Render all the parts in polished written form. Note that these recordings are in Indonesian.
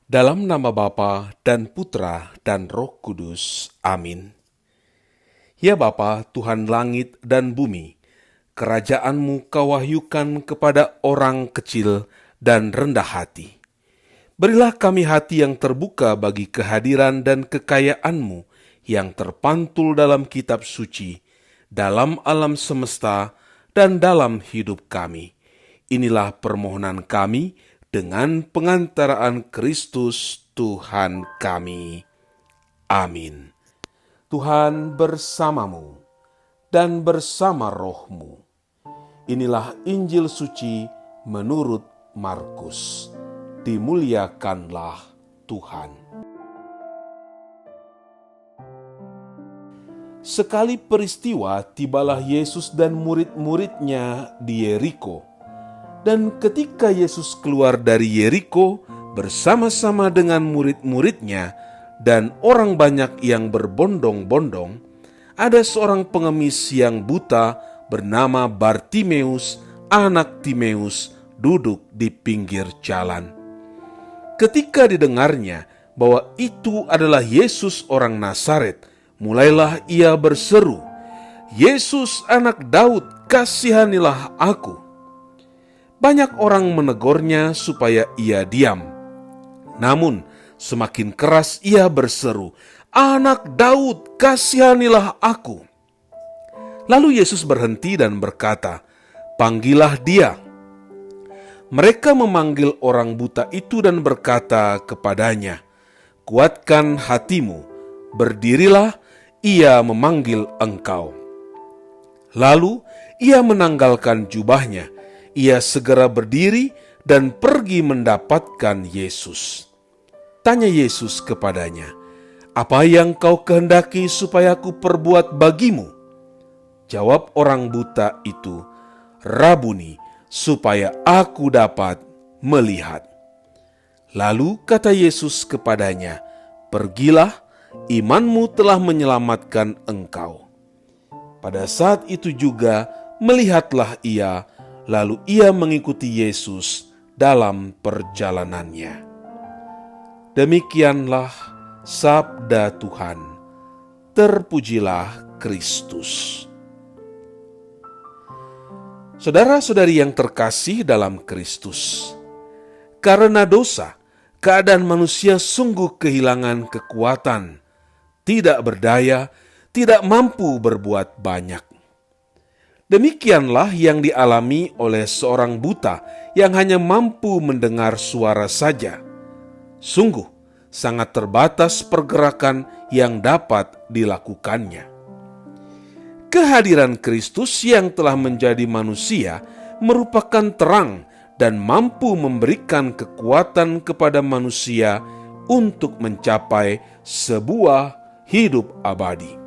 Dalam nama Bapa dan Putra dan Roh Kudus. Amin. Ya Bapa, Tuhan langit dan bumi, kerajaan-Mu Kau wahyukan kepada orang kecil dan rendah hati. Berilah kami hati yang terbuka bagi kehadiran dan kekayaan-Mu yang terpantul dalam kitab suci, dalam alam semesta, dan dalam hidup kami. Inilah permohonan kami dengan pengantaraan Kristus Tuhan kami. Amin. Tuhan bersamamu dan bersama rohmu. Inilah Injil suci menurut Markus. Dimuliakanlah Tuhan. Sekali peristiwa, tibalah Yesus dan murid-muridnya di Yeriko. Dan ketika Yesus keluar dari Yeriko bersama-sama dengan murid-muridnya dan orang banyak yang berbondong-bondong, ada seorang pengemis yang buta bernama Bartimeus, anak Timeus, duduk di pinggir jalan. Ketika didengarnya bahwa itu adalah Yesus orang Nazaret, mulailah ia berseru, "Yesus anak Daud, kasihanilah aku." Banyak orang menegurnya supaya ia diam. Namun semakin keras ia berseru, "Anak Daud, kasihanilah aku." Lalu Yesus berhenti dan berkata, "Panggillah dia." Mereka memanggil orang buta itu dan berkata kepadanya, "Kuatkan hatimu, berdirilah, ia memanggil engkau." Lalu ia menanggalkan jubahnya. Ia segera berdiri dan pergi mendapatkan Yesus. Tanya Yesus kepadanya, "Apa yang kau kehendaki supaya aku perbuat bagimu?" Jawab orang buta itu, "Rabuni, supaya aku dapat melihat." Lalu kata Yesus kepadanya, "Pergilah, imanmu telah menyelamatkan engkau." Pada saat itu juga melihatlah ia, lalu ia mengikuti Yesus dalam perjalanannya. Demikianlah sabda Tuhan. Terpujilah Kristus. Saudara-saudari yang terkasih dalam Kristus, karena dosa, keadaan manusia sungguh kehilangan kekuatan, tidak berdaya, tidak mampu berbuat banyak. Demikianlah yang dialami oleh seorang buta yang hanya mampu mendengar suara saja. Sungguh, sangat terbatas pergerakan yang dapat dilakukannya. Kehadiran Kristus yang telah menjadi manusia merupakan terang dan mampu memberikan kekuatan kepada manusia untuk mencapai sebuah hidup abadi.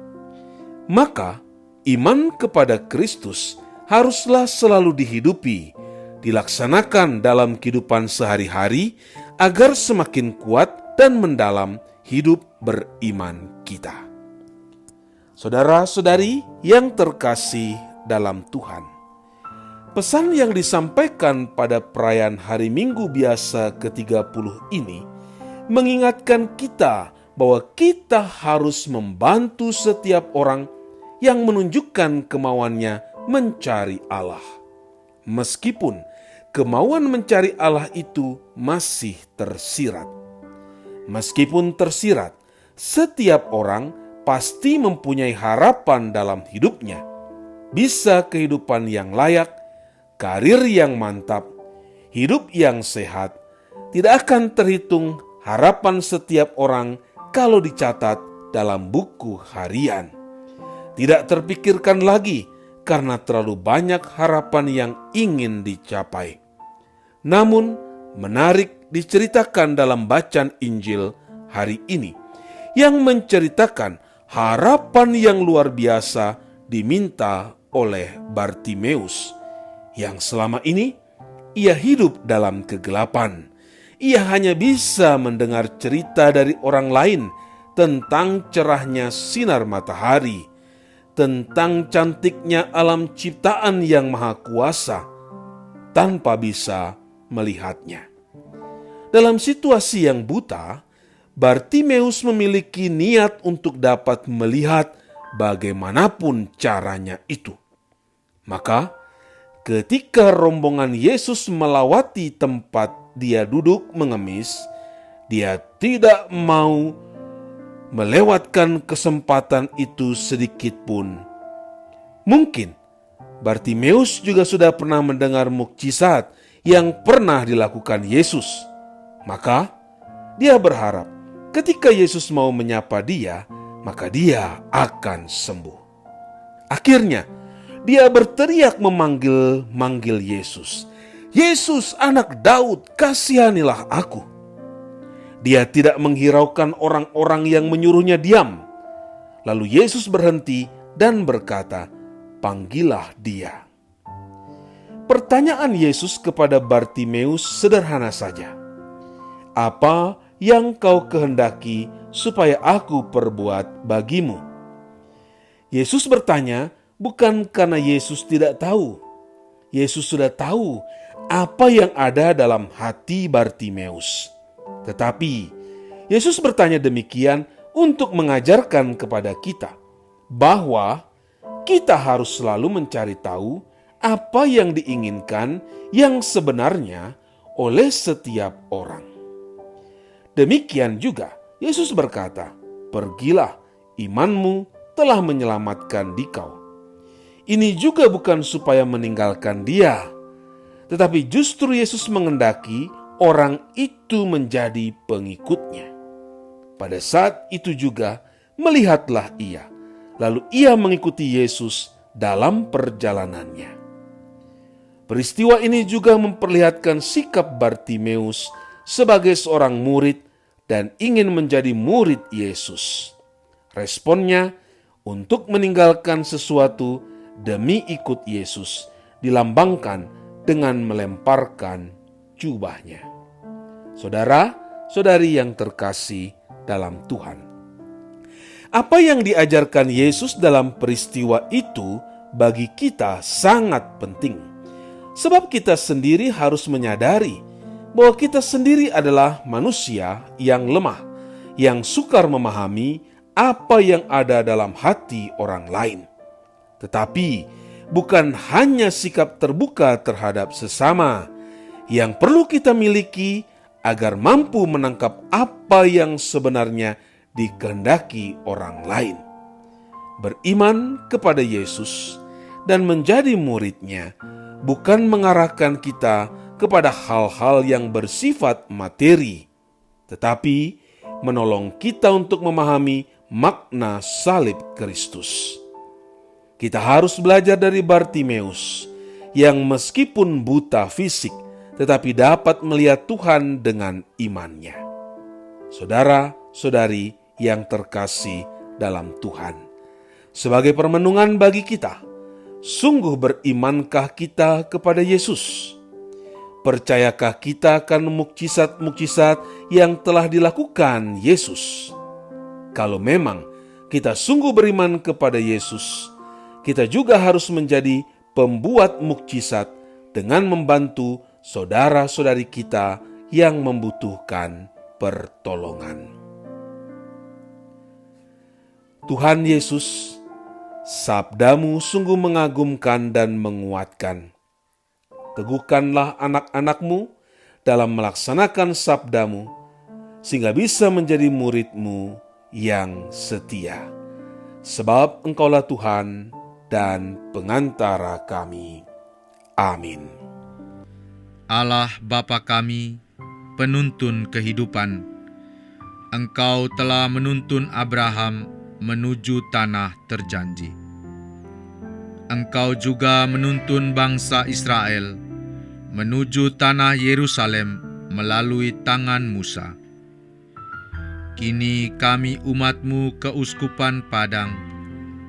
Maka, iman kepada Kristus haruslah selalu dihidupi, dilaksanakan dalam kehidupan sehari-hari agar semakin kuat dan mendalam hidup beriman kita. Saudara-saudari yang terkasih dalam Tuhan, pesan yang disampaikan pada perayaan Hari Minggu Biasa ke-30 ini mengingatkan kita bahwa kita harus membantu setiap orang yang menunjukkan kemauannya mencari Allah. Meskipun kemauan mencari Allah itu masih tersirat. Meskipun tersirat, setiap orang pasti mempunyai harapan dalam hidupnya. Bisa kehidupan yang layak, karir yang mantap, hidup yang sehat. Tidak akan terhitung harapan setiap orang kalau dicatat dalam buku harian. Tidak terpikirkan lagi karena terlalu banyak harapan yang ingin dicapai. Namun, menarik diceritakan dalam bacaan Injil hari ini yang menceritakan harapan yang luar biasa diminta oleh Bartimeus yang selama ini ia hidup dalam kegelapan. Ia hanya bisa mendengar cerita dari orang lain tentang cerahnya sinar matahari, tentang cantiknya alam ciptaan yang maha kuasa, tanpa bisa melihatnya. Dalam situasi yang buta, Bartimeus memiliki niat untuk dapat melihat bagaimanapun caranya itu. Maka, ketika rombongan Yesus melewati tempat dia duduk mengemis, dia tidak mau melewatkan kesempatan itu sedikit pun. Mungkin Bartimeus juga sudah pernah mendengar mukjizat yang pernah dilakukan Yesus. Maka dia berharap ketika Yesus mau menyapa dia, maka dia akan sembuh. Akhirnya dia berteriak memanggil Yesus. Yesus, anak Daud, kasihanilah aku. Dia tidak menghiraukan orang-orang yang menyuruhnya diam. Lalu Yesus berhenti dan berkata, "Panggillah dia." Pertanyaan Yesus kepada Bartimeus sederhana saja. "Apa yang kau kehendaki supaya aku perbuat bagimu?" Yesus bertanya bukan karena Yesus tidak tahu. Yesus sudah tahu apa yang ada dalam hati Bartimeus. Tetapi Yesus bertanya demikian untuk mengajarkan kepada kita bahwa kita harus selalu mencari tahu apa yang diinginkan yang sebenarnya oleh setiap orang. Demikian juga Yesus berkata, "Pergilah, imanmu telah menyelamatkan dikau." Ini juga bukan supaya meninggalkan dia, tetapi justru Yesus mengendaki orang itu menjadi pengikutnya. Pada saat itu juga melihatlah ia, lalu ia mengikuti Yesus dalam perjalanannya. Peristiwa ini juga memperlihatkan sikap Bartimeus sebagai seorang murid dan ingin menjadi murid Yesus. Responnya untuk meninggalkan sesuatu demi ikut Yesus dilambangkan dengan melemparkan jubahnya. Saudara-saudari yang terkasih dalam Tuhan, apa yang diajarkan Yesus dalam peristiwa itu bagi kita sangat penting. Sebab kita sendiri harus menyadari bahwa kita sendiri adalah manusia yang lemah, yang sukar memahami apa yang ada dalam hati orang lain. Tetapi bukan hanya sikap terbuka terhadap sesama yang perlu kita miliki agar mampu menangkap apa yang sebenarnya dikehendaki orang lain. Beriman kepada Yesus dan menjadi muridnya bukan mengarahkan kita kepada hal-hal yang bersifat materi, tetapi menolong kita untuk memahami makna salib Kristus. Kita harus belajar dari Bartimeus yang meskipun buta fisik, tetapi dapat melihat Tuhan dengan imannya. Saudara-saudari yang terkasih dalam Tuhan, sebagai permenungan bagi kita, sungguh berimankah kita kepada Yesus? Percayakah kita akan mukjizat-mukjizat yang telah dilakukan Yesus? Kalau memang kita sungguh beriman kepada Yesus, kita juga harus menjadi pembuat mukjizat dengan membantu saudara-saudari kita yang membutuhkan pertolongan. Tuhan Yesus, sabdamu sungguh mengagumkan dan menguatkan. Teguhkanlah anak-anakmu dalam melaksanakan sabdamu, sehingga bisa menjadi murid-Mu yang setia. Sebab Engkaulah Tuhan dan pengantara kami. Amin. Allah Bapa kami, penuntun kehidupan, Engkau telah menuntun Abraham menuju tanah terjanji. Engkau juga menuntun bangsa Israel menuju tanah Yerusalem melalui tangan Musa. Kini kami umat-Mu keuskupan Padang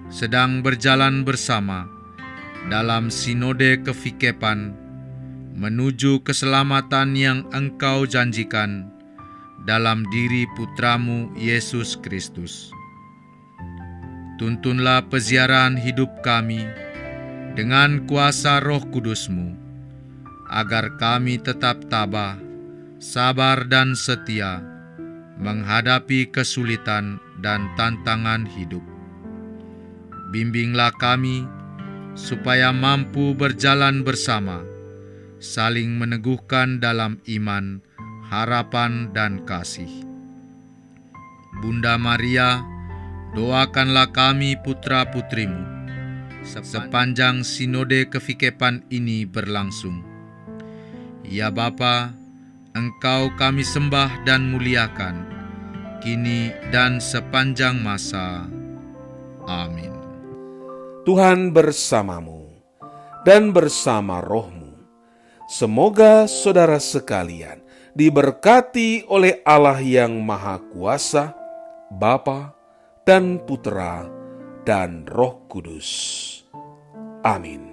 sedang berjalan bersama dalam sinode kefikepan menuju keselamatan yang Engkau janjikan dalam diri Putra-Mu Yesus Kristus. Tuntunlah peziarahan hidup kami dengan kuasa Roh Kudus-Mu, agar kami tetap tabah sabar dan setia menghadapi kesulitan dan tantangan hidup. Bimbinglah kami supaya mampu berjalan bersama, saling meneguhkan dalam iman, harapan, dan kasih. Bunda Maria, doakanlah kami putra-putrimu sepanjang sinode kefikepan ini berlangsung. Ya Bapa, Engkau kami sembah dan muliakan, kini dan sepanjang masa. Amin. Tuhan bersamamu dan bersama rohmu. Semoga saudara sekalian diberkati oleh Allah yang Maha Kuasa, Bapa dan Putera dan Roh Kudus. Amin.